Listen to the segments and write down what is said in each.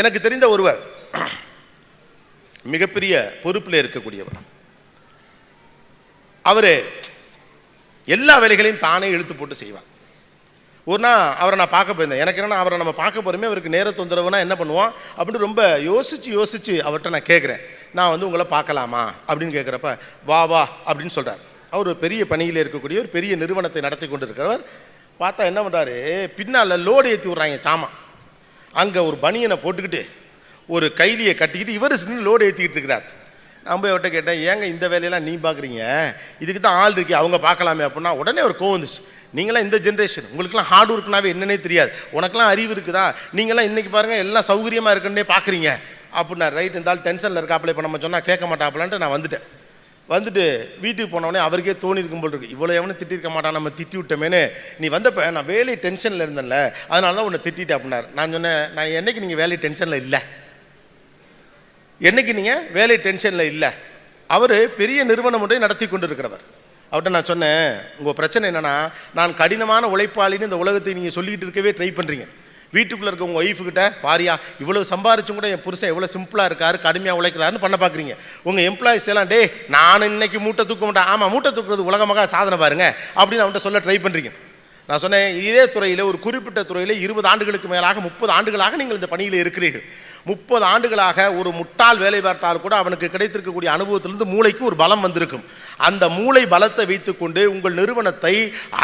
எனக்கு தெரிந்த ஒருவர் மிகப்பெரிய பொறுப்பில் இருக்கக்கூடியவர். அவர் எல்லா வேலைகளையும் தானே இழுத்து போட்டு செய்வார். ஒரு நாள் அவரை நான் பார்க்க போயிருந்தேன். எனக்கு என்னன்னா, அவரை நம்ம பார்க்க போகிறோமே, அவருக்கு நேர தொந்தரவுனா என்ன பண்ணுவோம் அப்படின்னு ரொம்ப யோசித்து அவர்கிட்ட நான் கேட்குறேன், நான் உங்களை பார்க்கலாமா அப்படின்னு கேட்குறப்ப வா வா அப்படின்னு சொல்கிறார். அவர் ஒரு பெரிய பணியில் இருக்கக்கூடிய ஒரு பெரிய நிறுவனத்தை நடத்தி கொண்டு இருக்கிறவர். பார்த்தா என்ன பண்ணுறாரு, பின்னால் லோடு ஏற்றி விட்றாங்க சாமான். அங்கே ஒரு பனியனை போட்டுக்கிட்டு ஒரு கைலியை கட்டிக்கிட்டு இவர் லோடு ஏற்றிக்கிட்டு இருக்கிறார். நான் போய் அவர்கிட்ட கேட்டேன், ஏங்க இந்த வேலையெல்லாம் நீ பார்க்குறீங்க, இதுக்கு தான் ஆள் இருக்கு, அவங்க பார்க்கலாமே அப்படின்னா. உடனே ஒரு கோவம் வந்துச்சு. நீங்களாம் இந்த ஜென்ரேஷன், உங்களுக்குலாம் ஹார்ட் ஒர்க்னாவே என்னன்னே தெரியாது, உனக்கெல்லாம் அறிவு இருக்குதா, நீங்களாம் இன்றைக்கி பாருங்கள் எல்லாம் சௌகரியமாக இருக்குன்னே பார்க்குறீங்க அப்படின்னா. ரைட், இருந்தாலும் டென்ஷனில் இருக்காப்பில், இப்போ நம்ம சொன்னால் கேட்க மாட்டாப்பலான்ட்டு நான் வந்துட்டு வீட்டுக்கு போனோடனே அவருக்கே தோணிருக்கும் போல் இருக்கு, இவ்வளோ எவனும் திட்டிருக்க மாட்டான், நம்ம திட்டி விட்டோமேனு. நீ வந்தப்போ நான் வேலை டென்ஷனில் இருந்தேன்ல, அதனால தான் உன்னை திட்டிட்டேன் அப்படின்னார். நான் சொன்னேன், நான் என்னைக்கு நீங்கள் வேலை டென்ஷனில் இல்லை, என்னைக்கு நீங்கள் வேலை டென்ஷனில் இல்லை. அவர் பெரிய நிறுவனம் ஒன்றை நடத்தி கொண்டு இருக்கிறவர். அவர்கிட்ட நான் சொன்னேன், உங்கள் பிரச்சனை என்னென்னா, நான் கடினமான உழைப்பாளின்னு இந்த உலகத்தை நீங்கள் சொல்லிக்கிட்டு இருக்கவே ட்ரை பண்ணுறீங்க. வீட்டுக்குள்ளே இருக்க உங்கள் ஒய்ஃபுக்கிட்ட பாரியா இவ்வளோ சம்பாரிச்சும் கூட என் புருஷன் எவ்வளோ சிம்பிளாக இருக்காரு, கடுமையாக உழைக்கிறாருன்னு பண்ண பார்க்குறீங்க. உங்கள் எம்ப்ளாயிஸ் எல்லாம் டே நான் இன்னைக்கு மூட்டை தூக்க மாட்டேன், ஆமாம் மூட்டை தூக்குறது உலகமாக சாதனை பாருங்க அப்படின்னு அவன்கிட்ட சொல்ல ட்ரை பண்ணுறீங்க. நான் சொன்னேன், இதே துறையில் ஒரு குறிப்பிட்ட துறையில் 20 ஆண்டுகளுக்கு மேலாக 30 ஆண்டுகளாக நீங்கள் இந்த பணியில் இருக்கிறீர்கள். 30 ஆண்டுகளாக ஒரு முட்டாள் வேலை பார்த்தால் கூட அவனுக்கு கிடைத்திருக்கக்கூடிய அனுபவத்திலிருந்து மூளைக்கு ஒரு பலம் வந்திருக்கும். அந்த மூளை பலத்தை வைத்துக்கொண்டு உங்கள் நிறுவனத்தை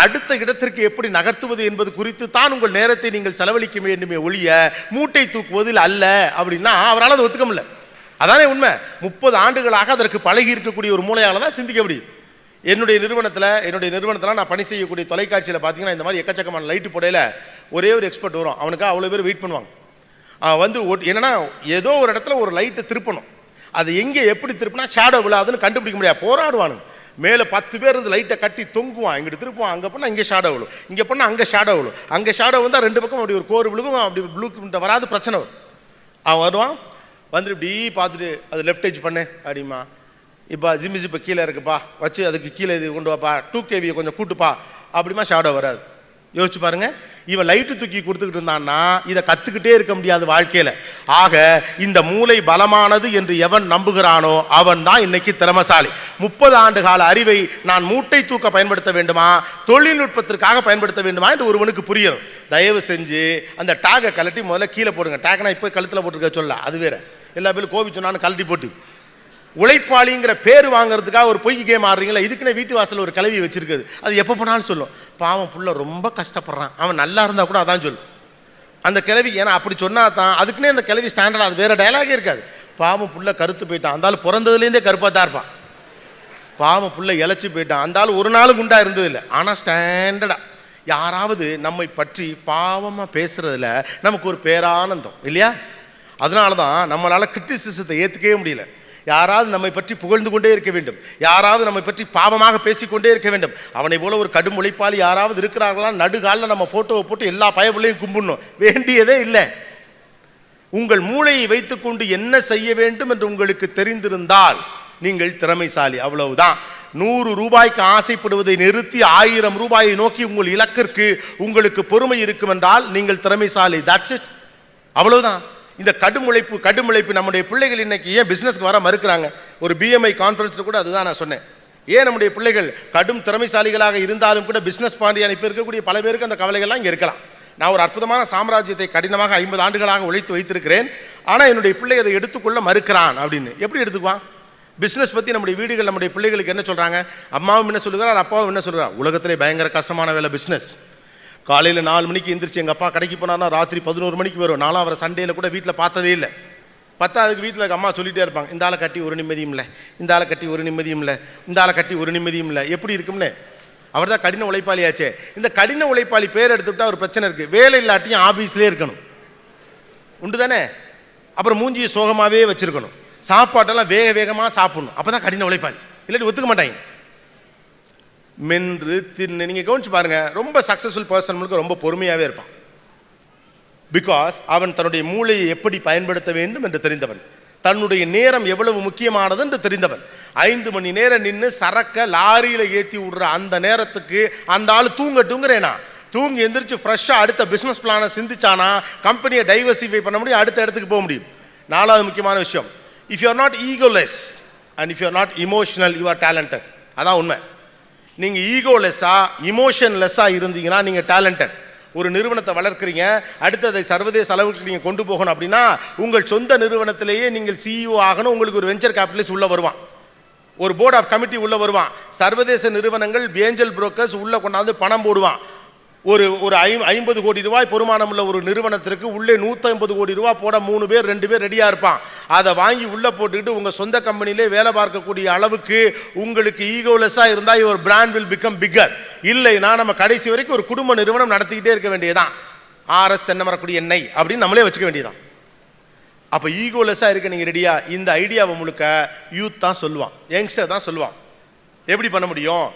அடுத்த இடத்திற்கு எப்படி நகர்த்துவது என்பது குறித்து தான் உங்கள் நேரத்தை நீங்கள் செலவழிக்க வேண்டுமே ஒழிய மூட்டை தூக்குவதில் அல்ல அப்படின்னா அவரால் அதை ஒத்துக்க முடியல. அதானே உண்மை. 30 ஆண்டுகளாக அதற்கு பழகி இருக்கக்கூடிய ஒரு மூளையால் தான் சிந்திக்க முடியும். என்னுடைய நிறுவனத்தில் நான் பணி செய்யக்கூடிய தொலைக்காட்சியில் பார்த்தீங்கன்னா இந்த மாதிரி எக்கச்சக்கமான லைட்டு போடையில் ஒரே ஒரு எக்ஸ்பர்ட் வரும், அவனுக்கு அவ்வளோ பேர் வெயிட் பண்ணுவாங்க. வந்து என்னன்னா ஏதோ ஒரு இடத்துல ஒரு லைட்டை திருப்பணும், அது எங்கே எப்படி திருப்பினா ஷேடோ விழாதுன்னு கண்டுபிடிக்க முடியாது, போராடுவானுங்க. மேலே 10 பேர் இருந்து லைட்டை கட்டி தொங்குவான், இங்கிட்டு திருப்புவான், அங்கே பண்ணால் இங்கே ஷேடோ விழும், இங்கே பண்ணால் அங்கே ஷேடோ விழும், அங்கே ஷேடோ வந்தால் 2 பக்கம் அப்படி ஒரு கோர் விழுகும், அப்படி ப்ளூ வராது, பிரச்சனை வரும். அவன் வருவான், வந்துட்டு இப்படி பார்த்துட்டு அது லெஃப்ட் எஜ் பண்ணு அப்படிமா, இப்போ ஜிப்பு கீழே இருக்குப்பா வச்சு அதுக்கு கீழே இது கொண்டு வாப்பா, 2 kV கொஞ்சம் கூட்டுப்பா அப்படிமா, ஷேடோ வராது. யோசிச்சு பாருங்க, இவன் லைட்டு தூக்கி கொடுத்துக்கிட்டு இருந்தான்னா இதை கற்றுக்கிட்டே இருக்க முடியாது வாழ்க்கையில். ஆக இந்த மூளை பலமானது என்று எவன் நம்புகிறானோ அவன் தான் இன்னைக்கு திறமசாலி. 30 ஆண்டு கால அறிவை நான் மூட்டை தூக்க பயன்படுத்த வேண்டுமா, தொழில்நுட்பத்திற்காக பயன்படுத்த வேண்டுமா என்று ஒருவனுக்கு புரியணும். தயவு செஞ்சு அந்த டேகை கழட்டி முதல்ல கீழே போடுங்க. டேக்னா இப்போ கழுத்தில் போட்டுருக்க சொல்ல, அது வேற. எல்லா பேரும் கோவி சொன்னான்னு கழட்டி போட்டு உழைப்பாளிங்கிற பேர் வாங்குறதுக்காக ஒரு பொய் கேம் ஆடுறீங்களா. இதுக்குன்னே வீட்டு வாசல் ஒரு கிளவி வச்சிருக்குது, அது எப்போ போனாலும் சொல்லும், பாவம் புள்ள ரொம்ப கஷ்டப்படுறான், அவன் நல்லா இருந்தா கூட அதான் சொல்லும் அந்த கிளவி. ஏன்னா அப்படி சொன்னா தான் அதுக்குன்னே அந்த கிளவி ஸ்டாண்டர்ட், அது வேற டயலாகே இருக்காது. பாவம் புள்ள கருத்து போயிட்டான், அந்தாலும் பிறந்ததுலேருந்தே கருப்பாக தான் இருப்பான். பாவம் புள்ள இழைச்சி போயிட்டான், அந்தாலும் ஒரு நாளும் குண்டா இருந்தது இல்லை. ஆனால் ஸ்டாண்டர்டா யாராவது நம்மை பற்றி பாவமாக பேசுறதுல நமக்கு ஒரு பேரானந்தம் இல்லையா. அதனால தான் நம்மளால் கிரிட்டிசிசத்தை ஏற்றுக்கவே முடியல. யாராவது நம்மை பற்றி புகழ்ந்து கொண்டே இருக்க வேண்டும், யாராவது நம்மை பற்றி பாவமாக பேசிக்கொண்டே இருக்க வேண்டும். அவனை போல ஒரு கடும் உழைப்பாளி யாராவது இருக்கிறார்களா, நடுகாலில் நம்ம போட்டோவை போட்டு எல்லா பயபிள்ளையும் கும்பிடணும் வேண்டியதே இல்லை. உங்கள் மூளையை வைத்துக்கொண்டு என்ன செய்ய வேண்டும் என்று உங்களுக்கு தெரிந்திருந்தால் நீங்கள் திறமைசாலி, அவ்வளவுதான். 100 ரூபாய்க்கு ஆசைப்படுவதை நிறுத்தி 1000 ரூபாயை நோக்கி உங்கள் இலக்கிற்கு உங்களுக்கு பொறுமை இருக்கும் என்றால் நீங்கள் திறமைசாலி. தட்ஸ் இட், அவ்வளவுதான். இந்த கடும் உழைப்பு நம்முடைய பிள்ளைகள் இன்னைக்கு ஏன் பிஸ்னஸ்க்கு வர மறுக்கிறாங்க? ஒரு BMI கான்ஃபரன்ஸில் கூட அதுதான் நான் சொன்னேன். ஏன் நம்முடைய பிள்ளைகள் கடும் திறமைசாலிகளாக இருந்தாலும் கூட பிஸ்னஸ் பாண்டியான இப்போ இருக்கக்கூடிய பல பேருக்கு அந்த கவலைகள்லாம் இங்கே இருக்கலாம். நான் ஒரு அற்புதமான சாம்ராஜ்யத்தை கடினமாக 50 ஆண்டுகளாக உழைத்து வைத்திருக்கிறேன், ஆனால் என்னுடைய பிள்ளை அதை எடுத்துக்கொள்ள மறுக்கிறான் அப்படின்னு. எப்படி எடுத்துக்குவான்? பிஸ்னஸ் பற்றி நம்முடைய வீடுகள் நம்முடைய பிள்ளைகளுக்கு என்ன சொல்கிறாங்க? அம்மாவும் என்ன சொல்லுகிறார், அப்பாவும் என்ன சொல்கிறார்? உலகத்திலே பயங்கர கஷ்டமான வேலை பிஸ்னஸ். காலையில் 4 மணிக்கு எந்திரிச்சு எங்கள் அப்பா கடைக்கு போனார்னா ராத்திரி 11 மணிக்கு வரும். நானும் அவரை சண்டேயில் கூட வீட்டில் பார்த்ததே இல்லை. அதுக்கு வீட்டில் அம்மா சொல்லிகிட்டே இருப்பாங்க, இந்த ஆளை கட்டி ஒரு நிம்மதியும் இல்லை, இந்த ஆளை கட்டி ஒரு நிம்மதியும் இல்லை, இந்த ஆளை கட்டி ஒரு நிம்மதியும் இல்லை. எப்படி இருக்கும்னு? அவர் தான் கடின உழைப்பாளியாச்சே. இந்த கடின உழைப்பாளி பேர் எடுத்துக்கிட்டா ஒரு பிரச்சனை இருக்குது. வேலை இல்லாட்டியும் ஆஃபீஸ்லேயே இருக்கணும், உண்டு தானே. அப்புறம் மூஞ்சியை சோகமாகவே வச்சுருக்கணும், சாப்பாட்டெல்லாம் வேகமாக சாப்பிடணும், அப்போ தான் கடின உழைப்பாளி. இல்லாட்டி ஒத்துக்க மாட்டாங்க. மென்று தின்னு நீங்கள் கவனிச்சு பாருங்க, ரொம்ப சக்ஸஸ்ஃபுல் பர்சனுக்கு ரொம்ப பொறுமையாகவே இருப்பான். பிகாஸ் அவன் தன்னுடைய மூளையை எப்படி பயன்படுத்த வேண்டும் என்று தெரிந்தவன், தன்னுடைய நேரம் எவ்வளவு முக்கியமானது என்று தெரிந்தவன். 5 மணி நேரம் நின்று சரக்க லாரியில் ஏற்றி விடுற அந்த நேரத்துக்கு அந்த ஆள் தூங்கட்டுங்கிறேனா தூங்கி எந்திரிச்சு ஃப்ரெஷ்ஷாக அடுத்த பிஸ்னஸ் பிளானை சிந்திச்சானா கம்பெனியை டைவர்சிஃபை பண்ண முடியும், அடுத்த இடத்துக்கு போக முடியும். நாலாவது முக்கியமான விஷயம், if you are not egoless and if you are not emotional you are talented. அதான் உண்மை. நீங்கள் ஈகோலெஸ்ஸாக இமோஷன்லெஸ்ஸாக இருந்தீங்கன்னா நீங்கள் டேலண்டட். ஒரு நிறுவனத்தை வளர்க்குறீங்க, அடுத்ததை சர்வதேச அளவுக்கு நீங்கள் கொண்டு போகணும் அப்படின்னா உங்கள் சொந்த நிறுவனத்திலேயே நீங்கள் சிஇஓ ஆகணும். உங்களுக்கு ஒரு வெஞ்சர் கேபிட்டலிஸ்ட் உள்ளே வருவான், ஒரு போர்ட் ஆஃப் கமிட்டி உள்ளே வருவான், சர்வதேச நிறுவனங்கள் ஏஞ்சல் புரோக்கர்ஸ் உள்ளே கொண்டாந்து பணம் போடுவான். ஒரு 50 கோடி ரூபாய் பொறுமானம் உள்ள ஒரு நிறுவனத்திற்கு உள்ளே 150 கோடி ரூபாய் போட 3 பேர் 2 பேர் ரெடியாக இருப்பான். அதை வாங்கி உள்ளே போட்டுக்கிட்டு உங்கள் சொந்த கம்பெனிலே வேலை பார்க்கக்கூடிய அளவுக்கு உங்களுக்கு ஈகோலெஸ்ஸாக இருந்தால் your brand will become bigger. இல்லைன்னா நம்ம கடைசி வரைக்கும் ஒரு குடும்ப நிறுவனம் நடத்திக்கிட்டே இருக்க வேண்டியதான். ஆர்எஸ் தென்னமரக்குடி எண்ணெய் அப்படின்னு நம்மளே வச்சுக்க வேண்டியதான். அப்போ ஈகோலெஸ்ஸாக இருக்க நீங்கள் ரெடியா? இந்த ஐடியாவை முழுக்க யூத் தான் சொல்லுவான், யங்ஸ்டர் தான் சொல்லுவான். எப்படி பண்ண முடியும்?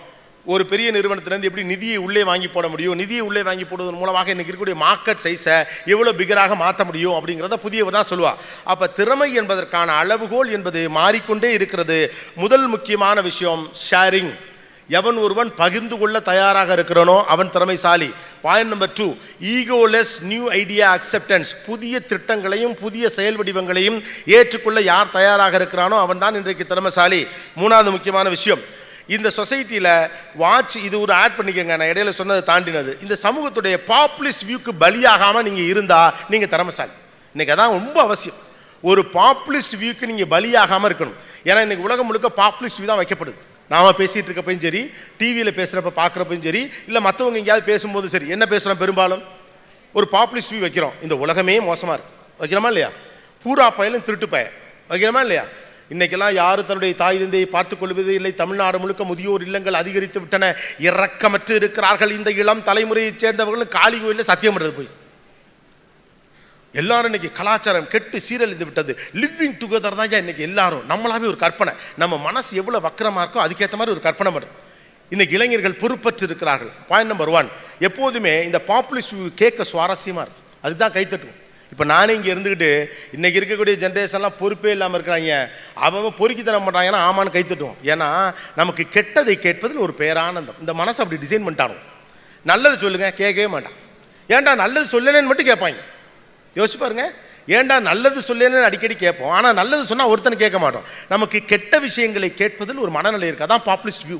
ஒரு பெரிய நிறுவனத்திலேருந்து எப்படி நிதியை உள்ளே வாங்கி போட முடியும், நிதியை உள்ளே வாங்கி போடுவதன் மூலமாக இன்றைக்கி இருக்கக்கூடிய மார்க்கெட் சைஸை எவ்வளோ பிகராக மாற்ற முடியும் அப்படிங்கிறத புதியவர் தான் சொல்லுவாள். அப்போ திறமை என்பதற்கான அளவுகோல் என்பது மாறிக்கொண்டே இருக்கிறது. முதல் முக்கியமான விஷயம் ஷேரிங். எவன் ஒருவன் பகிர்ந்து கொள்ள தயாராக இருக்கிறானோ அவன் திறமைசாலி. Point number 2, egoless new idea acceptance. புதிய திட்டங்களையும் புதிய செயல் வடிவங்களையும் ஏற்றுக்கொள்ள யார் தயாராக இருக்கிறானோ அவன் தான் இன்றைக்கு திறமைசாலி. மூணாவது முக்கியமான விஷயம், இந்த சொசைட்டியில் வாட்ச், இது ஒரு ஆட் பண்ணிக்கங்க, நான் இடையில சொன்னதை தாண்டினது, இந்த சமூகத்துடைய பாப்புலிஸ்ட் வியூக்கு பலியாகாமல் நீங்கள் இருந்தால் நீங்கள் திறமைசாலி. இன்றைக்கி அதான் ரொம்ப அவசியம். ஒரு பாப்புலிஸ்ட் வியூக்கு நீங்கள் பலியாகாமல் இருக்கணும். ஏன்னா இன்றைக்கி உலகம் முழுக்க பாப்புலிஸ்ட் வியூ தான் வைக்கப்படுது. நாம் பேசிகிட்டு இருக்கப்பையும் சரி, டிவியில் பேசுகிறப்ப பார்க்குறப்பையும் சரி, இல்லை மற்றவங்க எங்கேயாவது பேசும்போது சரி, என்ன பேசுகிறோம்? பெரும்பாலும் ஒரு பாப்புலிஸ்ட் வியூ வைக்கிறோம். இந்த உலகமே மோசமாக இருக்குது வைக்கிறோமா இல்லையா? பூரா பயலும் திருட்டு பய வைக்கிறோமா இல்லையா? இன்னைக்கெல்லாம் யாரும் தன்னுடைய தாய் தந்தையை பார்த்துக் கொள்வதே இல்லை. தமிழ்நாடு முழுக்க முதியோர் இல்லங்கள் அதிகரித்து விட்டன. இரக்கமற்று இருக்கிறார்கள் இந்த இளம் தலைமுறையைச் சேர்ந்தவர்கள். காளி கோயிலில் சத்தியம் பண்ணுறது போய் எல்லாரும் இன்னைக்கு கலாச்சாரம் கெட்டு சீரழிந்து விட்டது. லிவிங் டுகெதர் தான் இன்னைக்கு எல்லாரும். நம்மளாவே ஒரு கற்பனை, நம்ம மனசு எவ்வளோ வக்கரமாக இருக்கோ அதுக்கேற்ற மாதிரி ஒரு கற்பனை பண்ணும். இன்னைக்கு இளைஞர்கள் பொறுப்பற்று இருக்கிறார்கள். பாயிண்ட் நம்பர் 1, எப்போதுமே இந்த பாப்புலிஸ்ட் கேட்க சுவாரஸ்யமாக இருக்கும், அதுதான் கைத்தட்டுவோம். இப்போ நானே இங்கே இருந்துக்கிட்டு இன்றைக்கி இருக்கக்கூடிய ஜென்ரேஷன்லாம் பொறுப்பே இல்லாமல் இருக்கிறாங்க. அவன் பொறுக்கித்தனம் பண்ணுறாங்கன்னா ஆமான்னு கைத்தட்டுவோம். ஏன்னா நமக்கு கெட்டதை கேட்பதில் ஒரு பேரானந்தம். இந்த மனசை அப்படி டிசைன் பண்ணிட்டானோ. நல்லது சொல்லுங்கள், கேட்கவே மாட்டான். ஏன்டா நல்லது சொல்லலேன்னு மட்டும் கேட்பாங்க. யோசிச்சு பாருங்க, ஏன்டா நல்லது சொல்லலேன்னு அடிக்கடி கேட்போம். ஆனால் நல்லது சொன்னால் ஒருத்தனை கேட்க மாட்டோம். நமக்கு கெட்ட விஷயங்களை கேட்பதில் ஒரு மனநிலை இருக்குது. அதான் பாப்புலிஸ்ட் வியூ.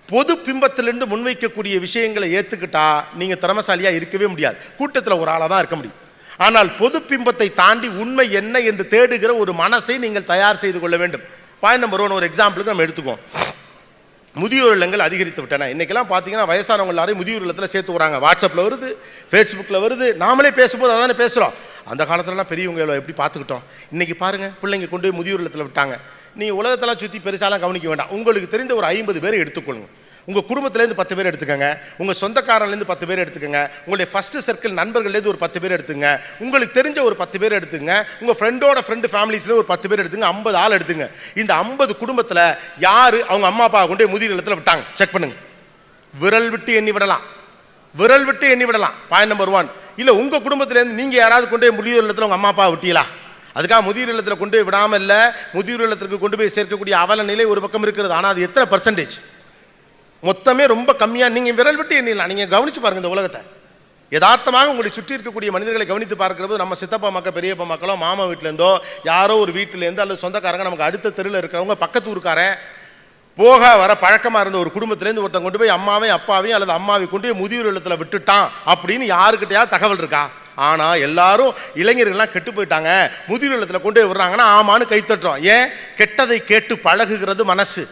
பொது பிம்பத்திலிருந்து முன்வைக்கக்கூடிய விஷயங்களை ஏற்றுக்கிட்டா நீங்கள் திறமைசாலியாக இருக்கவே முடியாது. கூட்டத்தில் ஒரு ஆளாக தான் இருக்க முடியும். ஆனால் பொது பிம்பத்தை தாண்டி உண்மை என்ன என்று தேடுகிற ஒரு மனசை நீங்கள் தயார் செய்து கொள்ள வேண்டும். பாயிண்ட் நம்பர் 1, ஒரு எக்ஸாம்பிளுக்கு நம்ம எடுத்துக்குவோம். முதியோர் இல்லங்கள் அதிகரித்து விட்டன. இன்றைக்கெல்லாம் பார்த்தீங்கன்னா வயசானவங்க எல்லாரையும் முதியோர் இல்லத்தில் சேர்த்து வராங்க. வாட்ஸ்அப்பில் வருது, ஃபேஸ்புக்கில் வருது. நாமளே பேசும்போது அதானே பேசுகிறோம். அந்த காலத்துலலாம் பெரியவங்க எப்படி பார்த்துக்கிட்டோம். இன்றைக்கி பாருங்கள், பிள்ளைங்க கொண்டு போய் முதியோர் இல்லத்தில் விட்டாங்க. நீங்கள் உலகத்தெல்லாம் சுற்றி பெருசாலாம் கவனிக்க வேண்டாம். உங்களுக்கு தெரிந்த ஒரு 50 பேரை எடுத்துக்கொள்ளுங்க. உங்கள் குடும்பத்துலேருந்து 10 பேர் எடுத்துக்கோங்க. உங்கள் சொந்தக்காரன்லேருந்து 10 பேர் எடுத்துக்கோங்க. உங்களுடைய ஃபஸ்ட்டு சர்க்கிள் நண்பர்கள்லேருந்து ஒரு 10 பேர் எடுத்துங்க. உங்களுக்கு தெரிஞ்ச ஒரு 10 பேர் எடுத்துங்க. உங்கள் ஃப்ரெண்டோட ஃப்ரெண்டு ஃபேமிலிஸில் ஒரு 10 பேர் எடுத்துங்க. 50 ஆள் எடுத்துங்க. இந்த 50 குடும்பத்தில் யார் அவங்க அம்மா அப்பா கொண்டு போய் முதியோர் இல்லத்தில் விட்டாங்க செக் பண்ணுங்க. விரல் விட்டு எண்ணி விடலாம், விரல் விட்டு எண்ணி விடலாம். Point number 1. இல்லை உங்கள் குடும்பத்துலேருந்து நீங்கள் யாராவது கொண்டு போய் முதியோர் இல்லத்தில் உங்கள் அம்மா அப்பா விட்டீங்களா? அதுக்காக முதியோர் இல்லத்தில் கொண்டு போய் விடாமல் இல்லை, முதியோர் இல்லத்திற்கு கொண்டு போய் சேர்க்கக்கூடிய அவல நிலை ஒரு பக்கம் இருக்கிறது. ஆனால் அது எத்தனை பர்சன்டேஜ்? மொத்தமே ரொம்ப கம்மியாக. நீங்கள் விரல் விட்டு எண்ணிடலாம். நீங்கள் கவனித்து பாருங்கள் இந்த உலகத்தை. யதார்த்தமாக உங்களை சுற்றி இருக்கக்கூடிய மனிதர்களை கவனித்து பார்க்குறது, நம்ம சித்தப்பா மக்கள், பெரியப்பா மக்களோ, மாமா வீட்டிலேருந்தோ, யாரோ ஒரு வீட்டிலேருந்து அல்லது சொந்தக்காரங்க, நமக்கு அடுத்த தெருவில் இருக்கிறவங்க, பக்கத்து ஊருக்காரன், போக வர பழக்கமாக இருந்த ஒரு குடும்பத்திலேருந்து ஒருத்தன் கொண்டு போய் அம்மாவையும் அப்பாவையும் அல்லது அம்மாவை கொண்டு போய் முதியோர் இல்லத்தில் விட்டுட்டான் அப்படின்னு யாருக்கிட்டையா தகவல் இருக்கா? ஆனால் எல்லாரும் இளைஞர்கள்லாம் கெட்டு போயிட்டாங்க, முதியோர் இல்லத்தில் கொண்டு போய் விடுறாங்கன்னா ஆமான்னு கைத்தட்டுறோம். ஏன்? கெட்டதை கேட்டு பழகுகிறது மனசு.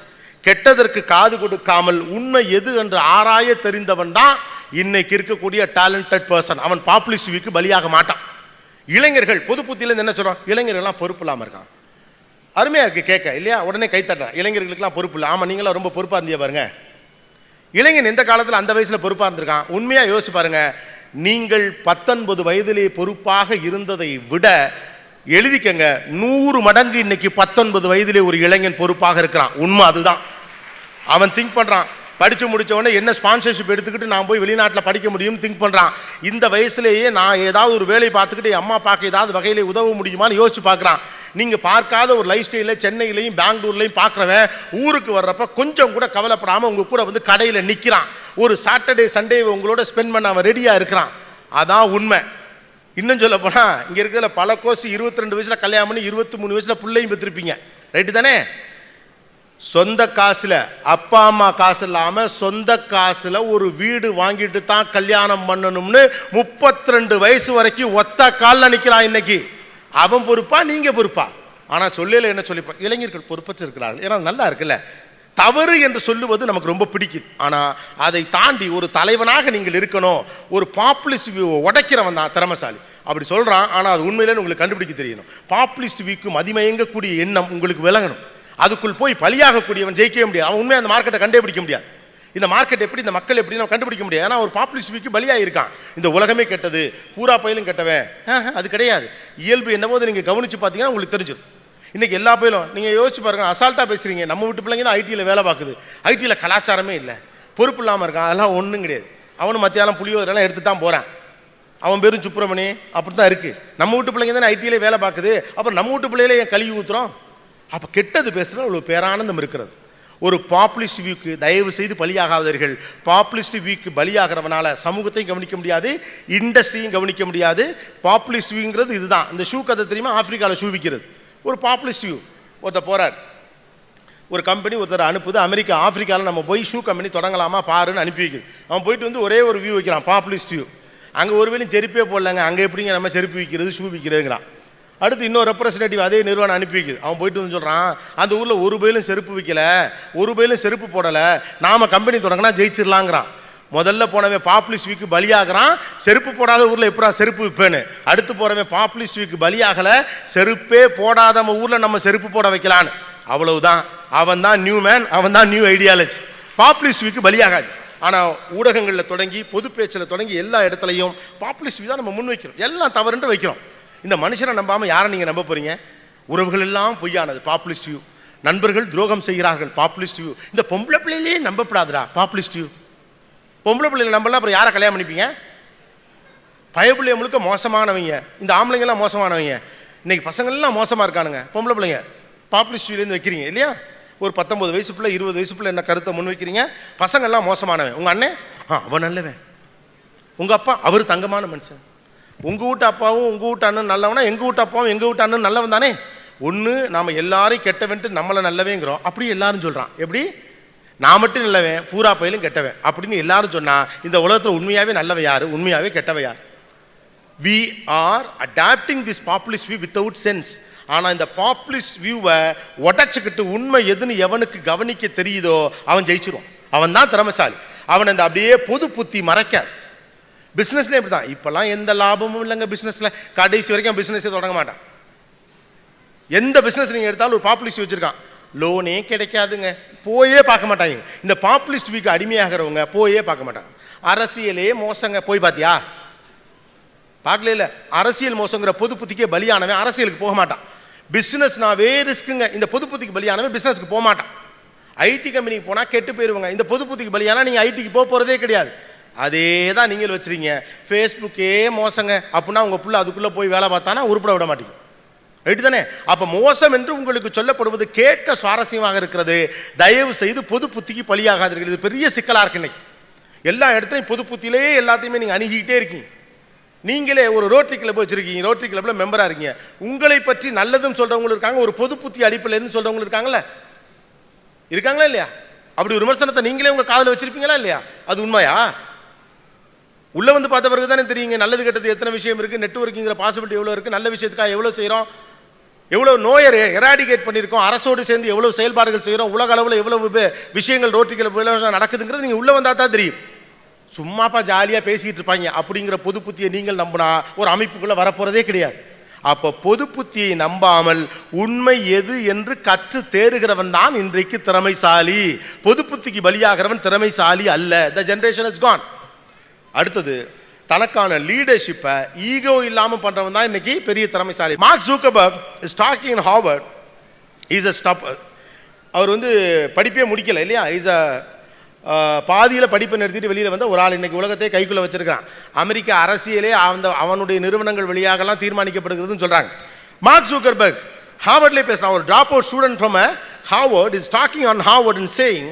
கெட்டதற்கு காது கொடுக்காமல் உண்மை எது என்று ஆராய தெரிந்தவன் தான் இன்னைக்கு இருக்கக்கூடிய டேலண்டட் பர்சன். அவன் பாப்புலிஸ்ட் வியூக்கு பலியாக மாட்டான். இளைஞர்கள் பொது புத்தியிலேருந்து என்ன சொல்கிறோம்? இளைஞர்கள்லாம் பொறுப்பு இல்லாமல் இருக்கான். அருமையாக இருக்குது கேட்க இல்லையா? உடனே கைத்தட்டுறான். இளைஞர்களுக்கெல்லாம் பொறுப்பு இல்லை. ஆமாம், நீங்களாம் ரொம்ப பொறுப்பாக இருந்தீங்க பாருங்க. இளைஞன் எந்த காலத்தில் அந்த வயசில் பொறுப்பாக இருந்திருக்கான்? உண்மையாக யோசிச்சு பாருங்க. நீங்கள் 19 வயதிலே பொறுப்பாக இருந்ததை விட எழுதிக்கங்க 100 மடங்கு இன்னைக்கு 19 வயதிலே ஒரு இளைஞன் பொறுப்பாக இருக்கிறான். உண்மை அதுதான். அவன் திங்க் பண்ணுறான், படித்து முடித்த உடனே என்ன ஸ்பான்சர்ஷிப் எடுத்துக்கிட்டு நான் போய் வெளிநாட்டில் படிக்க முடியும்னு திங்க் பண்ணுறான். இந்த வயசுலேயே நான் ஏதாவது ஒரு வேலை பார்த்துக்கிட்டு என் அம்மா அப்பாவுக்கு ஏதாவது வகையில் உதவ முடியுமான்னு யோசிச்சு பார்க்குறான். நீங்க பார்க்காத ஒரு லைஃப் ஸ்டைல சென்னையிலையும் பெங்களூர்லையும் பார்க்குறவன் ஊருக்கு வர்றப்ப கொஞ்சம் கூட கவலைப்படாம உங்க கூட வந்து கடையில் நிற்கிறான். ஒரு சாட்டர்டே சண்டே உங்களோட ஸ்பெண்ட் பண்ண அவன் ரெடியா இருக்கிறான். அதான் உண்மை. இன்னும் சொல்ல போனா இங்க இருக்கிற பல கோர்ஸ் 22 வயசுல கல்யாணம் பண்ணி 23 வயசுல பிள்ளையும் பெற்றிருப்பீங்க. ரைட்டு தானே? சொந்த காசுல, அப்பா அம்மா காசு இல்லாம சொந்த காசுல ஒரு வீடு வாங்கிட்டு தான் கல்யாணம் பண்ணணும்னு 32 வயசு வரைக்கும் ஒத்த காலில் நிற்கிறான். இன்னைக்கு அவன் பொறுப்பா நீங்க பொறுப்பா? ஆனா சொல்லல என்ன சொல்லிப்பா, இளைஞர்கள் பொறுப்பற்று இருக்கிறார்கள். ஏன்னா நல்லா இருக்குல்ல. தவறு என்று சொல்லுவது நமக்கு ரொம்ப பிடிக்குது. ஆனா அதை தாண்டி ஒரு தலைவனாக நீங்கள் இருக்கணும். ஒரு பாப்புலிஸ்ட் வியூ உடைக்கிறவன் தான் திறமசாலி. அப்படி சொல்றான். ஆனா அது உண்மையிலே உங்களுக்கு கண்டுபிடிக்க தெரியணும். பாப்புலிஸ்ட் வியூக்கு மதிமயங்கக்கூடிய எண்ணம் உங்களுக்கு விளங்கணும். அதுக்குள் போய் பலியாகக்கூடியவன் ஜெயிக்கவே முடியாது. அவன் உண்மையை அந்த மார்க்கெட்டை கண்டுபிடிக்க முடியாது. இந்த மார்க்கெட் எப்படி, இந்த மக்கள் எப்படி நம்ம கண்டுபிடிக்க முடியாது. ஏன்னா ஒரு பாப்புலிஸ்ட் வியூக்கு பலியாக இருக்கான். இந்த உலகமே கெட்டது, பூரா பயிலும் கெட்டவன். அது கிடையாது. இயல்பு என்னபோது நீங்கள் கவனிச்சு பார்த்தீங்கன்னா உங்களுக்கு தெரிஞ்சிடும். இன்னைக்கு எல்லா பயிலும் நீங்கள் யோசிச்சு பாருங்க. அசால்ட்டாக பேசுறீங்க. நம்ம வீட்டு பிள்ளைங்க தான் ஐடியில் வேலை பார்க்குது. ஐடியில் கலாச்சாரமே இல்லை, பொறுப்பு இல்லாமல் இருக்கான். அதெல்லாம் ஒன்றும் கிடையாது. அவனும் மத்தியானம் புளியோதரெல்லாம் எடுத்து தான் போகிறான். அவன் பேரும் சுப்பிரமணி. அப்படி தான் இருக்குது. நம்ம வீட்டு பிள்ளைங்க தானே ஐடியிலே வேலை பார்க்குது. அப்புறம் நம்ம வீட்டு பிள்ளையிலே ஏன் கழுவி ஊற்றுறோம்? அப்போ கெட்டது பேசுகிற ஒரு பேரானந்தம் இருக்கிறது. ஒரு பாப்புலிஸ்ட் வியூக்கு தயவு செய்து பலியாகாதீர்கள். பாப்புலிஸ்ட் வியூக்கு பலியாகிறவனால சமூகத்தையும் கவனிக்க முடியாது, இண்டஸ்ட்ரியும் கவனிக்க முடியாது. பாப்புலிஸ்ட் வியூங்கிறது இதுதான். இந்த ஷூ கதை தெரியுமா? ஆப்பிரிக்காவில் ஷூ விற்கிறது ஒரு பாப்புலிஸ்ட் வியூ. ஒருத்தர் போகிறார், ஒரு கம்பெனி ஒருத்தர் அனுப்புது அமெரிக்கா. ஆப்பிரிக்காவில் நம்ம போய் ஷூ கம்பெனி தொடங்கலாமா பாருன்னு அனுப்பி வைக்குது. அவன் போயிட்டு வந்து ஒரே ஒரு வியூ வைக்கிறான், பாப்புலிஸ்ட் வியூ. அங்கே ஒரு வேலையும் செருப்பே போடலங்க. அங்கே எப்படிங்க நம்ம செருப்பு விற்கிறது, ஷூ விற்கிறதுங்கிறான். அடுத்து இன்னொரு ரெப்ரஸன்டேட்டிவ் அதே நிறுவனம் அனுப்பி வைக்குது. அவன் போயிட்டு வந்து சொல்கிறான், அந்த ஊரில் ஒரு பயிலும் செருப்பு விற்கல, ஒரு பயிலும் செருப்பு போடலை, நாம் கம்பெனி தொடங்கினா ஜெயிச்சிடலாங்கிறான். முதல்ல போனவன் பாப்புலிஸ்ட் வீக்கு பலியாகிறான். செருப்பு போடாத ஊரில் எப்படா செருப்பு விற்பேன்னு. அடுத்து போகிறவன் பாப்புலிஸ்ட் வீக்கு பலியாகலை, செருப்பே போடாத ஊரில் நம்ம செருப்பு போட வைக்கலான்னு. அவ்வளவுதான். அவன் தான் நியூ மேன், அவன் தான் நியூ ஐடியாலஜி. பாப்புலிஸ்ட் வீக்கு பலியாகாது. ஆனால் ஊடகங்களில் தொடங்கி பொது பேச்சில் தொடங்கி எல்லா இடத்துலையும் பாப்புலிஸ்ட் வீ தான் நம்ம முன் வைக்கிறோம். எல்லாம் தவறுன்று வைக்கிறோம். இந்த மனுஷனை நம்பாமல் யாரை நீங்கள் நம்ப போறீங்க? உறவுகள் எல்லாம் பொய்யானது, பாப்புலிஸ்ட் வியூ. நண்பர்கள் துரோகம் செய்கிறார்கள், பாப்புலிஸ்ட் வியூ. இந்த பொம்பளை பிள்ளையிலே நம்பப்படாதுடா, பாப்புலிஸ்ட் வியூ. பொம்பளை பிள்ளைகளை நம்பலாம், அப்புறம் யாரை கல்யாணம் பண்ணிப்பீங்க? பயப்பிள்ளைய முழுக்க மோசமானவங்க. இந்த ஆம்பளைங்கெல்லாம் மோசமானவங்க. இன்னைக்கு பசங்கள்லாம் மோசமாக இருக்கானுங்க. பொம்பளை பிள்ளைங்க பாப்புலிஸ்ட் வியூலேருந்து வைக்கிறீங்க இல்லையா? ஒரு 19 வயசு பிள்ளை 20 வயசு பிள்ளை என்ன கருத்தை முன் வைக்கிறீங்க? பசங்கள்லாம் மோசமானவன். உங்கள் அண்ணன் அவன் நல்லவன், உங்கள் அப்பா அவர் தங்கமான மனுஷன். உங்கள் வீட்டு அப்பாவும் உங்கள் வீட்டு அண்ணன் நல்லவனா, எங்கள் வீட்டு அப்பாவும் எங்கள் வீட்டு அண்ணன் நல்லவன் தானே. ஒன்று நாம் எல்லாரையும் கெட்டவன்ட்டு நம்மளை நல்லவேங்கிறோம். அப்படி எல்லாரும் சொல்கிறான். எப்படி? நான் மட்டும் நல்லவன், பூரா பயிலும் கெட்டவன் அப்படின்னு எல்லாரும் சொன்னால் இந்த உலகத்தில் உண்மையாகவே நல்லவன் யார், உண்மையாகவே கெட்டவன் யார்? We are adapting this populist view without sense. ஆனால் இந்த பாப்புலிஸ்ட் வியூவை உடச்சிக்கிட்டு உண்மை எதுன்னு எவனுக்கு கவனிக்க தெரியுதோ அவன் ஜெயிச்சிருவான். அவன் தான் திறமைசாலி. அவன் அந்த அப்படியே பொது புத்தி மறைக்காது. பிஸ்னஸ்ல எப்படி தான், இப்போல்லாம் எந்த லாபமும் இல்லைங்க பிஸ்னஸில். கடைசி வரைக்கும் பிஸ்னஸே தொடங்க மாட்டான். எந்த பிஸ்னஸ் நீங்கள் எடுத்தாலும் ஒரு பாப்புலிஸ்ட் வச்சுருக்கான். லோனே கிடைக்காதுங்க, போயே பார்க்க மாட்டாங்க. இந்த பாப்புலிஸ்ட் வீக்கு அடிமையாகிறவங்க போயே பார்க்க மாட்டாங்க. அரசியலே மோசங்க, போய் பார்த்தியா? பார்க்கல. இல்லை, அரசியல் மோசங்கிற பொது புத்திக்கே பலியானவன் அரசியலுக்கு போக மாட்டான். பிஸ்னஸ்னாவே ரிஸ்க்குங்க. இந்த பொது புத்திக்கு பலியானவன் பிஸ்னஸ்க்கு போக மாட்டான். ஐடி கம்பெனிக்கு போனால் கெட்டு போயிடுவாங்க. இந்த பொது புத்திக்கு பலியானா நீங்கள் ஐடிக்கு போகிறதே கிடையாது. அதே தான் நீங்கள் வச்சுருங்க. ஃபேஸ்புக்கே மோசங்க அப்படின்னா உங்கள் பிள்ளை அதுக்குள்ளே போய் வேலை பார்த்தானா உருப்பட விட மாட்டேங்க. ரைட்டு தானே? அப்போ மோசம் என்று உங்களுக்கு சொல்லப்படுவது கேட்க சுவாரஸ்யமாக இருக்கிறது. தயவு செய்து பொது புத்திக்கு பலியாகாதீர்கள். இது பெரிய சிக்கலாக இருக்கு. இன்னைக்கு எல்லா இடத்துலையும் பொது புத்தியிலே எல்லாத்தையுமே நீங்கள் அணுகிக்கிட்டே இருக்கீங்க. நீங்களே ஒரு ரோட்டரி கிளப் வச்சுருக்கீங்க, ரோட்டரி கிளப்பில் மெம்பராக இருக்கீங்க. உங்களை பற்றி நல்லதும் சொல்கிறவங்களும் இருக்காங்க, ஒரு பொது புத்தி அடிப்படையிலேருந்து சொல்கிறவங்களும் இருக்காங்களா இல்லையா? அப்படி ஒரு விமர்சனத்தை நீங்களே உங்கள் காதில் வச்சுருப்பீங்களா இல்லையா? அது உண்மையா? உள்ளே வந்து பார்த்த பிறகு தானே தெரியுங்க நல்லது கெட்டது எத்தனை விஷயம் இருக்குது, நெட்வொர்க்குங்கிற பாசிபிலிட்டி எவ்வளோ இருக்குது, நல்ல விஷயத்துக்காக எவ்வளோ செய்கிறோம், எவ்வளோ நோயை எராடிகேட் பண்ணியிருக்கோம், அரசோடு சேர்ந்து எவ்வளோ செயல்பாடுகள் செய்கிறோம், உலக அளவில் எவ்வளோ விஷயங்கள் ரோட்டரி கிளப் நடக்குதுங்கிறது நீங்கள் உள்ளே வந்தால் தான் தெரியும். சும்மாப்பா ஜாலியாக பேசிக்கிட்டு இருப்பாங்க அப்படிங்கிற பொது புத்தியை நீங்கள் நம்பினா ஒரு அமைப்புக்குள்ளே வரப்போகிறதே கிடையாது. அப்போ பொது புத்தியை நம்பாமல் உண்மை எது என்று கற்று தேறுகிறவன் தான் இன்றைக்கு திறமைசாலி. பொது புத்திக்கு பலியாகிறவன் திறமைசாலி அல்ல. The generation is gone. அடுத்தது, தனக்கான லீடர்ஷிப்பை ஈகோ இல்லாமல் பண்ணுறவன் தான் இன்னைக்கு பெரிய திறமைசாலி. Mark Zuckerberg is talking in Harvard. Is a stopper. அவர் வந்து படிப்பே முடிக்கலை இல்லையா? இஸ் அ பாதியில் படிப்பை நிறுத்திட்டு வெளியில் வந்து ஒரு ஆள் இன்னைக்கு உலகத்தை கைக்குள்ளே வச்சிருக்கான். அமெரிக்க அரசியலே அவனுடைய நிறுவனங்கள் வழியாகலாம் தீர்மானிக்கப்படுகிறதுன்னு சொல்கிறாங்க. மார்க் ஜூக்கர்பர்க் ஹார்வர்ட்லேயே பேசுகிறான். ஒரு drop out student from Harvard is talking on Harvard and saying,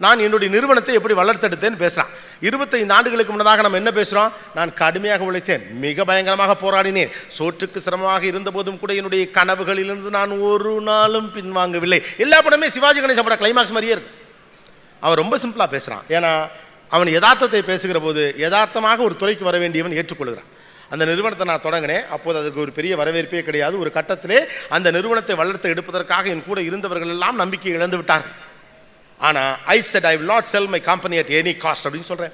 நான் என்னுடைய நிறுவனத்தை எப்படி வளர்த்தெடுத்தேன்னு பேசுகிறான். 25 ஆண்டுகளுக்கு முன்னதாக நம்ம என்ன பேசுகிறோம்? நான் கடுமையாக உழைத்தேன், மிக பயங்கரமாக போராடினேன், சோற்றுக்கு சிரமமாக இருந்த போதும் கூட என்னுடைய கனவுகளிலிருந்து நான் ஒரு நாளும் பின்வாங்கவில்லை. எல்லா படமே சிவாஜி கணேசன் படம் கிளைமாக்ஸ் மாதிரியே இருக்கு. அவன் ரொம்ப சிம்பிளாக பேசுகிறான். ஏன்னா அவன் யதார்த்தத்தை பேசுகிற போது யதார்த்தமாக ஒரு துறைக்கு வர வேண்டியவன் ஏற்றுக்கொள்கிறான். அந்த நிறுவனத்தை நான் தொடங்கினேன், அப்போது அதுக்கு ஒரு பெரிய வரவேற்பே கிடையாது. ஒரு கட்டத்திலே அந்த நிறுவனத்தை வளர்த்து எடுப்பதற்காக என் கூட இருந்தவர்கள் எல்லாம் நம்பிக்கை இழந்து விட்டார்கள். ஆனால் ஐ set I will not sell my company at any cost அப்படின்னு சொல்கிறேன்.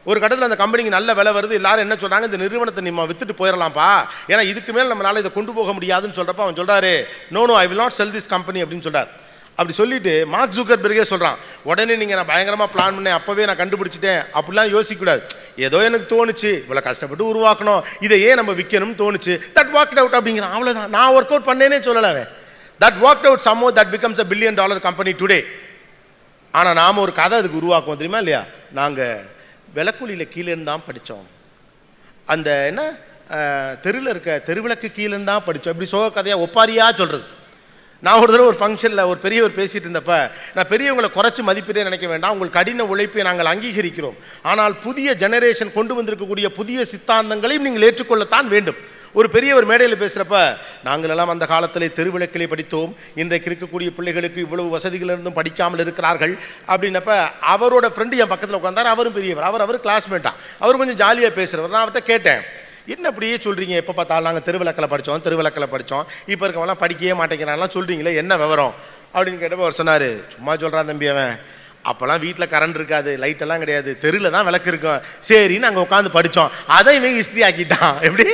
ஒரு கட்டத்தில் அந்த கம்பெனிக்கு நல்ல விலை வருது, எல்லாரும் என்ன சொல்கிறாங்க, இந்த நிறுவனத்தை நம்ம வித்துட்டு போயிடலாம்ப்பா, ஏன்னா இதுக்கு மேலே நம்மளால் இதை கொண்டு போக முடியாதுன்னு சொல்கிறப்ப அவன் சொல்கிறாரு, no I will not sell this company அப்படின்னு சொல்கிறார். அப்படி சொல்லிட்டு மார்க் ஜூக்கர்பெர்கே சொல்கிறான், உடனே நீங்கள் நான் பயங்கரமாக பிளான் பண்ணேன், அப்போவே நான் கண்டுபிடிச்சிட்டேன் அப்படிலாம் யோசிக்கக்கூடாது, ஏதோ எனக்கு தோணுச்சு, இவ்வளோ கஷ்டப்பட்டு உருவாக்கணும், இதை ஏன் நம்ம விற்கணும்னு தோணுச்சு, தட் ஒர்க் அவுட் அப்படிங்கிறான். அவ்வளோதான், நான் ஒர்க் அவுட் பண்ணேனே சொல்லலை. That work out somehow that becomes $1 billion company today. ஆனால் நாம் ஒரு கதை அதுக்கு உருவாக்குவோம் தெரியுமா இல்லையா? நாங்கள் விளக்குழியில் கீழேருந்து தான் படித்தோம், அந்த என்ன தெருவில் இருக்க தெருவிளக்கு கீழேருந்து தான் படித்தோம், இப்படி சோக கதையாக ஒப்பாரியாக சொல்கிறது. நான் ஒரு தடவை ஒரு ஃபங்க்ஷனில் ஒரு பெரியவர் பேசிகிட்டு இருந்தப்ப, நான் பெரியவங்களை குறைச்சி மதிப்பிட்டே நினைக்க வேண்டாம், உங்கள் கடின உழைப்பை நாங்கள் அங்கீகரிக்கிறோம், ஆனால் புதிய ஜெனரேஷன் கொண்டு வந்திருக்கக்கூடிய புதிய சித்தாந்தங்களையும் நீங்கள் ஏற்றுக்கொள்ளத்தான் வேண்டும். ஒரு பெரியவர் மேடையில் பேசுகிறப்ப, நாங்களெல்லாம் அந்த காலத்திலே தெருவிளக்கிலே படித்தோம், இன்றைக்கு இருக்கக்கூடிய பிள்ளைகளுக்கு இவ்வளவு வசதிகள் இருந்தும் படிக்காமல் இருக்கிறார்கள் அப்படின்னப்ப, அவரோட ஃப்ரெண்டு என் பக்கத்தில் உட்காந்தார். அவரும் பெரியவர், அவர் கிளாஸ்மேட்டான், அவர் கொஞ்சம் ஜாலியாக பேசுகிறவர். நான் அவர்கிட்ட கேட்டேன், என்ன அப்படியே சொல்கிறீங்க, எப்போ பார்த்தாலும் நாங்கள் தெருவிளக்கில் படித்தோம், இப்போ இருக்கவங்களாம் படிக்கவே மாட்டேங்கிறாங்கலாம் சொல்கிறீங்களே, என்ன விவரம் அப்படின்னு கேட்டப்போ அவர் சொன்னார், சும்மா சொல்கிறான் தம்பி, அவன் அப்போல்லாம் வீட்டில் கரண்ட் இருக்காது, லைட்டெல்லாம் கிடையாது, தெருவில் தான் விளக்கு இருக்கும், சரின்னு அங்கே உட்காந்து படித்தோம், அதை இவன் ஹிஸ்ட்ரி ஆக்கிட்டான். எப்படி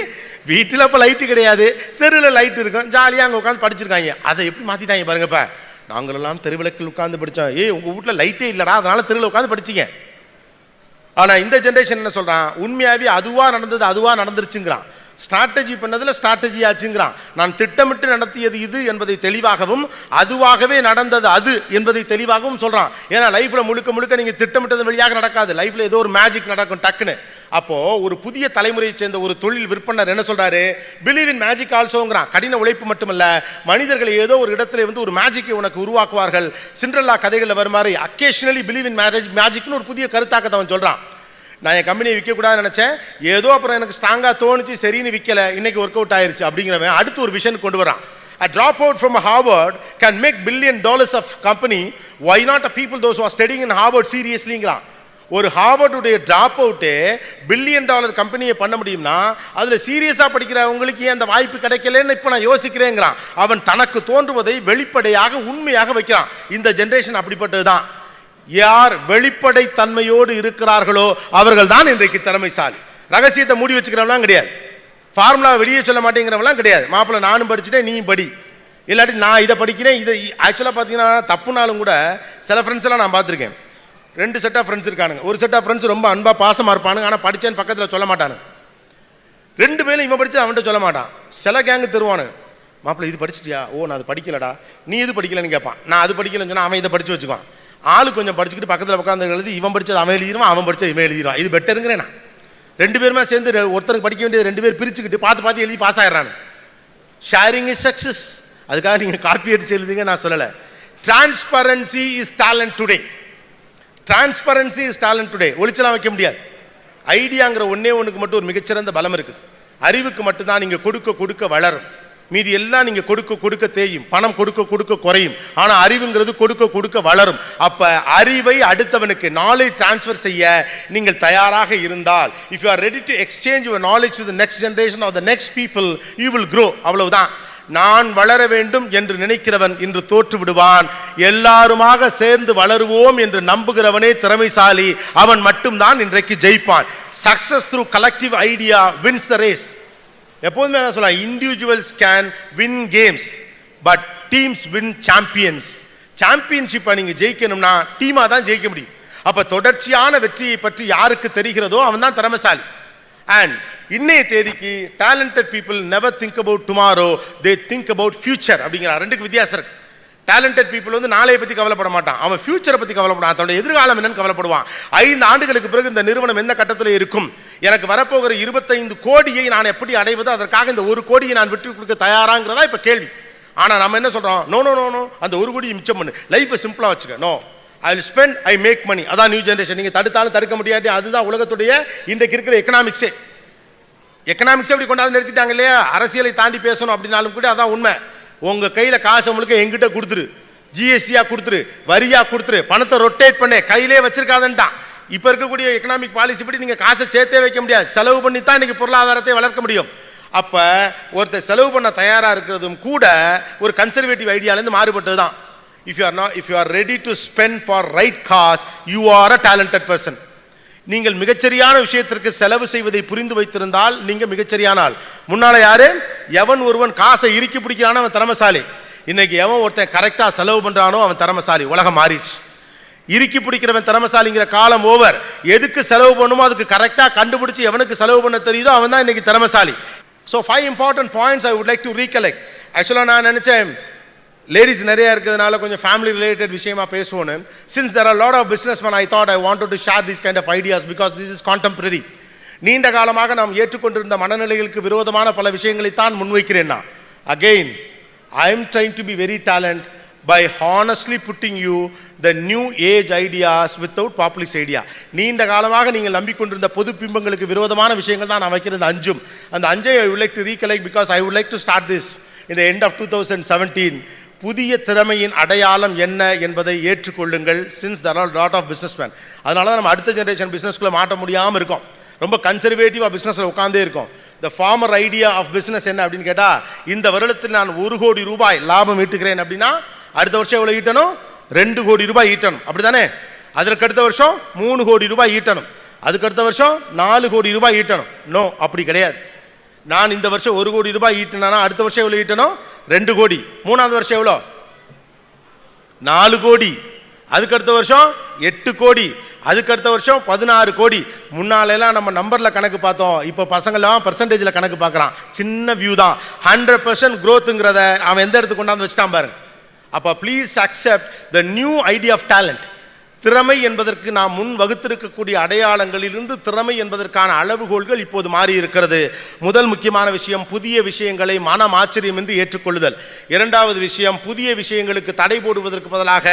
வீட்டில் அப்போ லைட்டு கிடையாது, தெருவில் லைட் இருக்கும், ஜாலியாக அங்கே உட்காந்து படிச்சிருக்காங்க, அதை எப்படி மாற்றிட்டாங்க பாருங்கப்பா. நாங்களெல்லாம் தெருவிளக்கில் உட்காந்து படித்தோம், உங்கள் வீட்டில் லைட்டே இல்லைடா, அதனால் தெருவில் உட்காந்து படிச்சிங்க. ஆனால் இந்த ஜென்ரேஷன் என்ன சொல்கிறான், உண்மையாகவே அதுவாக நடந்துருச்சுங்கிறான், ஸ்ட்ராட்டஜி பண்ணதில் ஸ்ட்ராட்டஜி ஆச்சுங்கிறான். நான் திட்டமிட்டு நடத்தியது இது என்பதை தெளிவாகவும், அதுவாகவே நடந்தது அது என்பதை தெளிவாகவும் சொல்கிறான். ஏன்னா லைஃப்பில் முழுக்க நீங்கள் திட்டமிட்டது வழியாக நடக்காது, லைஃப்பில் ஏதோ ஒரு மேஜிக் நடக்கும் டக்குன்னு. அப்போது ஒரு புதிய தலைமுறையை சேர்ந்த ஒரு தொழில் விற்பனர் என்ன சொல்கிறாரு, பிலீவ் இன் மேஜிக் ஆல்சோங்கிறான். கடின உழைப்பு மட்டுமல்ல, மனிதர்கள் ஏதோ ஒரு இடத்துல ஒரு மேஜிக்கை உனக்கு உருவாக்குவார்கள். சிண்ட்ரெல்லா கதைகளில் வரும் மாதிரி அக்கேஷனலி பிலீவ் இன் மேஜிக்னு ஒரு புதிய கருத்தாக்கத்தை அவன் சொல்கிறான். நான் என் கம்பெனியை விற்கக்கூடாதுன்னு நினச்சேன், ஏதோ அப்புறம் எனக்கு ஸ்ட்ராங்காக தோணுச்சு, சரின்னு விற்கலை, இன்னைக்கு ஒர்க் அவுட் ஆயிருச்சு அப்படிங்கிறவன் அடுத்து ஒரு விஷன் கொண்டு வரான். A dropout from Harvard can make $1 billion of company. Why not a people those who are studying in Harvard seriously? ஒரு ஹார்வர்டுடைய ட்ராப் அவுட்டு $1 billion கம்பெனியை பண்ண முடியும்னா, அதில் சீரியஸாக படிக்கிறவங்களுக்கு ஏன் அந்த வாய்ப்பு கிடைக்கலன்னு இப்போ நான் யோசிக்கிறேங்கிறான். அவன் தனக்கு தோன்றுவதை வெளிப்படையாக உண்மையாக வைக்கிறான். இந்த ஜென்ரேஷன் அப்படிப்பட்டது தான். யார் வெளிப்படை தன்மையோடு இருக்கிறார்களோ அவர்கள் தான் இன்றைக்கு திறமைசாலி. ரகசியத்தை மூடி வச்சுக்கிறவங்களாம் கிடையாது, ஃபார்முலா வெளியே சொல்ல மாட்டேங்கிறவங்களாம் கிடையாது. மாப்பிள்ளை நானும் படிச்சுட்டேன், நீயும் படி, இல்லாட்டி நான் இதை படிக்கிறேன். இதை ஆக்சுவலாக பார்த்தீங்கன்னா தப்புனாலும் கூட சில ஃப்ரெண்ட்ஸ் எல்லாம் நான் பார்த்துருக்கேன், 2 செட் ஆஃப் ஃப்ரெண்ட்ஸ் இருக்கானுங்க. ஒரு செட் ஆஃப் ஃப்ரெண்ட்ஸ் ரொம்ப அன்பாக பாசமாக இருப்பானுங்க, ஆனால் படித்தேன்னு பக்கத்தில் சொல்ல மாட்டானு. 2 பேரும் இவன் படித்து அவன்கிட்ட சொல்ல மாட்டான். சில கேங்கு தருவானு, மாப்பிள்ளை இது படிச்சிட்டியா, ஓ நான் அது படிக்கலடா, நீ இது படிக்கலன்னு கேட்பான். நான் அது படிக்கலன்னு சொன்னால் அவன் இதை படித்து வச்சுக்குவான். ஆளு கொஞ்சம் படிச்சுக்கிட்டு பக்கத்தில் உட்காந்து எழுதி, இவன் படித்தது அவன் எழுதிடுவான், அவன் படித்தது இவன் எழுதிடுவான். இது பெட்டருங்கிறேன் நான். 2 பேருமே சேர்ந்து ஒருத்தருக்கு படிக்க வேண்டியது 2 பேர் பிரிச்சுக்கிட்டு பார்த்து எழுதி பாஸ் ஆயிடுறானு. Sharing is success. அதுக்காக நீங்கள் காப்பி அடிச்சு எழுதுங்க நான் சொல்லலை. Transparency is talent today. Transparency is talent today. ஒளிச்சலாம் வைக்க முடியாது. ஐடியாங்கிற ஒன்றுக்கு மட்டும் ஒரு மிகச்சிறந்த பலம் இருக்குது. அறிவுக்கு மட்டும்தான் நீங்கள் கொடுக்க வளரும், மீதி எல்லாம் நீங்கள் கொடுக்க தேயும். பணம் கொடுக்க குறையும். ஆனால் அறிவுங்கிறது கொடுக்க வளரும். அப்போ அறிவை அடுத்தவனுக்கு நாலேஜ் டிரான்ஸ்ஃபர் செய்ய நீங்கள் தயாராக இருந்தால், if you are ready to exchange your knowledge to the next generation or the next people, you will grow. அவ்வளவுதான். நான் வளர வேண்டும் என்று நினைக்கிறவன் இன்று தோற்று விடுவான். எல்லாருமாக சேர்ந்து வளருவோம் என்று நம்புகிறவனே திறமைசாலி. அவன் மட்டும்தான் இன்றைக்கு ஜெயிப்பான். Success through collective idea wins the race. எப்போதுமே நான் சொல்ல, individuals can win games but teams win champions. சாம்பியன்ஷிப்பை நீங்கள் ஜெயிக்கணும்னா டீமாக தான் ஜெயிக்க முடியும். அப்போ தொடர்ச்சியான வெற்றியை பற்றி யாருக்கு தெரிகிறதோ அவன் தான் திறமைசாலி. அண்ட் இன்னைய தேதிக்கு talented people never think about tomorrow, they think about future அப்படிங்கிற 2க்கு வித்தியாசம் இருக்கு. டேலண்டட் பீப்புள் நாளைய பற்றி கவலைப்பட மாட்டான், அவன் ஃபியூச்சரை பற்றி கவலைப்படான், தன்னுடைய எதிர்காலம் என்னன்னு கவலைப்படுவான். 5 ஆண்டுகளுக்கு பிறகு இந்த நிறுவனம் என்ன கட்டத்தில் இருக்கும், எனக்கு வரப்போகிற 25 கோடியை நான் எப்படி அடைவது, அதற்காக இந்த 1 கோடியை நான் விட்டு கொடுக்க தயாராங்கிறதா இப்போ கேள்வி. ஆனால் நம்ம என்ன சொல்கிறோம், நோ நோ நோ நோ, அந்த 1 கோடி மிச்சம் பண்ணு, லைஃப்பை சிம்பிளாக வச்சுக்க, no I will spend, I make money. அதான் நியூ ஜென்ரேஷன். நீங்கள் தடுத்தாலும் தடுக்க முடியாது. அதுதான் உலகத்துடைய இன்றைக்கு இருக்கிற எக்கனாமிக்ஸே. எப்படி கொண்டாந்து நிறுத்திட்டாங்க இல்லையா? அரசியலை தாண்டி பேசணும் அப்படின்னாலும் கூட அதான் உண்மை. உங்கள் கையில் காசு உங்களுக்கு எங்கிட்ட கொடுத்துரு, ஜிஎஸ்டியாக கொடுத்துரு, வரியாக கொடுத்துரு, பணத்தை ரொட்டேட் பண்ணு, கையிலே வச்சிருக்காதுன்ட்டான். இப்போ இருக்கக்கூடிய எக்கனாமிக் பாலிசி படி நீங்கள் காசை சேர்த்தே வைக்க முடியாது, செலவு பண்ணி தான் இன்றைக்கி பொருளாதாரத்தை வளர்க்க முடியும். அப்போ ஒருத்தர் செலவு பண்ண தயாராக இருக்கிறதும் கூட ஒரு கன்சர்வேட்டிவ் ஐடியாலேருந்து மாறுபட்டது தான். If you are ready to spend for right cause, you are a talented person. நீங்கள் மிகச்சரியான விஷயத்திற்கு செலவு செய்வதை புரிந்து வைத்திருந்தால் நீங்கள் மிகச்சரியான ஆள். முன்னால யாரு, எவன் ஒருவன் காசை இறுக்கி பிடிக்கிறானோ அவன் திறமைசாலி. இன்னைக்கு எவன் ஒருத்தன் கரெக்டாக செலவு பண்ணுறானோ அவன் திறமைசாலி. உலகம் மாறிடுச்சு. இறுக்கி பிடிக்கிறவன் திறமைசாலிங்கிற காலம் ஓவர். எதுக்கு செலவு பண்ணுமோ அதுக்கு கரெக்டாக கண்டுபிடிச்சி எவனுக்கு செலவு பண்ண தெரியுதோ அவன் தான் இன்னைக்கு திறமைசாலி. So 5 important points I would like to recollect. ஆக்சுவலாக நான் நினச்சேன் லேடிஸ் நிறைய இருக்கிறதுனால கொஞ்சம் ஃபேமிலி ரிலேட்டட் விஷயமா பேசுவோன்னு. Since there are a lot of businessmen, I thought I wanted to share these kind of ideas because this is contemporary. நீண்ட காலமாக நாம் ஏற்றுக்கொண்டிருந்த மனநிலைகளுக்கு விரோதமான பல விஷயங்களை தான் முன்வைக்கிறேன் நான். Again, I am trying to be very talented by honestly putting you the new age ideas without populist idea. நீண்ட காலமாக நீங்கள் நம்பிக்கொண்டிருந்த பொது பிம்பங்களுக்கு விரோதமான விஷயங்கள் தான் நான் வைக்கிற அஞ்சும். அந்த அஞ்சை I would like to recollect because I would like to start this in the end of 2017. புதிய திறமையின் அடையாளம் என்ன என்பதை ஏற்றுக்கொள்ளுங்கள். Since there are a lot of businessmen. அதனால தான் நம்ம அடுத்த ஜெனரேஷன் பிஸ்னஸ்குள்ளே மாட்ட முடியாமல் இருக்கோம். ரொம்ப கன்சர்வேட்டிவாக பிஸ்னஸில் உட்காந்தே இருக்கோம். த ஃபார்மர் ஐடியா ஆஃப் பிஸ்னஸ் என்ன அப்படின்னு கேட்டால், இந்த வருடத்தில் நான் 1 கோடி ரூபாய் லாபம் ஈட்டுகிறேன் அப்படின்னா அடுத்த வருஷம் எவ்வளோ ஈட்டணும், 2 கோடி ரூபாய் ஈட்டணும். அப்படி தானே? அதற்கு அடுத்த வருஷம் 3 கோடி ரூபாய் ஈட்டணும். அதுக்கு அடுத்த வருஷம் 4 கோடி ரூபாய் ஈட்டணும். நோ, அப்படி கிடையாது. நான் இந்த வருஷம் 1 கோடி ரூபாய் ஈட்டினா அடுத்த வருஷம் எவ்வளோ ஈட்டணும், 2 கோடி. மூணாவது வருஷம் எவ்வளோ, 4 கோடி. அதுக்கு அடுத்த வருஷம் 8 கோடி. அதுக்கு அடுத்த வருஷம் 16 கோடி. முன்னாலெல்லாம் நம்ம நம்பரில் கணக்கு பார்த்தோம், இப்போ பசங்களாம் பர்சன்டேஜில் கணக்கு பார்க்குறான். சின்ன வியூ தான். 100% growthங்கிறத அவன் எந்த இடத்துக்கு கொண்டாந்து வச்சுட்டான் பாருங்க. அப்போ please accept the new idea of talent. திறமை என்பதற்கு நாம் முன் வகுத்திருக்கக்கூடிய அடையாளங்களிலிருந்து திறமை என்பதற்கான அளவுகோல்கள் இப்போது மாறி இருக்கிறது. முதல் முக்கியமான விஷயம், புதிய விஷயங்களை மனம் ஆச்சரியமின்றி ஏற்றுக்கொள்ளுதல். இரண்டாவது விஷயம், புதிய விஷயங்களுக்கு தடை போடுவதற்கு பதிலாக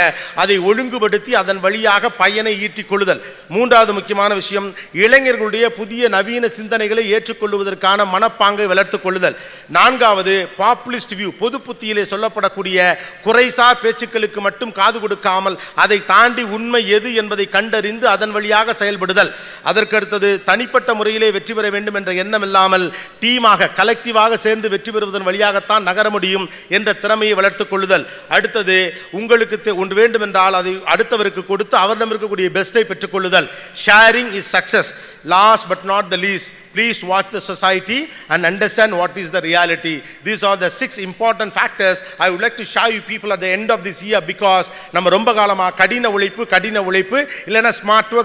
அதை ஒழுங்குபடுத்தி அதன் வழியாக பயனை ஈட்டிக் கொள்ளுதல். மூன்றாவது முக்கியமான விஷயம், இளைஞர்களுடைய புதிய நவீன சிந்தனைகளை ஏற்றுக்கொள்வதற்கான மனப்பாங்கை வளர்த்துக் கொள்ளுதல். நான்காவது, பாப்புலிஸ்ட் வியூ, பொது புத்தியிலே சொல்லப்படக்கூடிய குறைசார் பேச்சுக்களுக்கு மட்டும் காது கொடுக்காமல் அதை தாண்டி உண்மை எது என்பதை கண்டறிந்து அதன் வழியாக செயல்படுதல். அதற்கு அடுத்தது, தனிப்பட்ட முறையிலே வெற்றி பெற வேண்டும் என்ற எண்ணம் இல்லாமல் டீமாக கலெக்டிவாக சேர்ந்து வெற்றி பெறுவதன் வழியாகத்தான் நகர முடியும் என்ற திறமையை வளர்த்துக் கொள்ளுதல். அடுத்தது, உங்களுக்கு ஒன்று வேண்டும் என்றால் அதை அடுத்தவருக்கு கொடுத்து அவரிடம் இருக்கக்கூடிய பெஸ்ட்டை பெற்றுக் கொள்ளுதல். Sharing is success. Last but not the least, please watch the society and understand what is the reality. These are the 6 important factors I would like to show you people at the end of this year, because நம்ம ரொம்ப காலமா கடின உழைப்பு இல்லைன்னா smart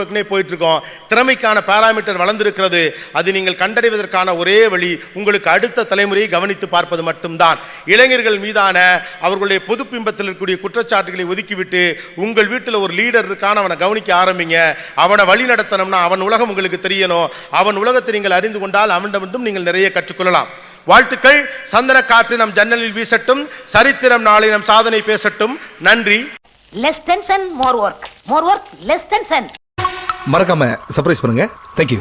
ஒர்க்னே போயிட்டு இருக்கோம். திறமைக்கான parameter வளர்ந்திருக்கிறது. அது நீங்கள் கண்டறிவதற்கான ஒரே வழி உங்களுக்கு அடுத்த தலைமுறையை கவனித்து பார்ப்பது மட்டும்தான். இளைஞர்கள் மீதான அவர்களுடைய பொது பிம்பத்தில் இருக்கக்கூடிய குற்றச்சாட்டுகளை ஒதுக்கிவிட்டு உங்கள் வீட்டில் ஒரு லீடர் இருக்கான அவனை கவனிக்க ஆரம்பிங்க. அவனை வழி நடத்தணும்னா அவன் உலகம் உங்களுக்கு தெரியணும். அவன் உலகத்தை நீங்கள் அறிந்து கொண்டால் அவனிடமிருந்தும் நீங்கள் நிறைய கற்றுக்கொள்ளலாம். வாழ்த்துக்கள். சந்தன காற்று நம் ஜன்னலில் வீசட்டும். சரித்திரம் நாளை நம் சாதனை பேசட்டும். நன்றி. less tension, more work, less tension. மறக்காம சர்ப்ரைஸ் பண்ணுங்க. Thank you.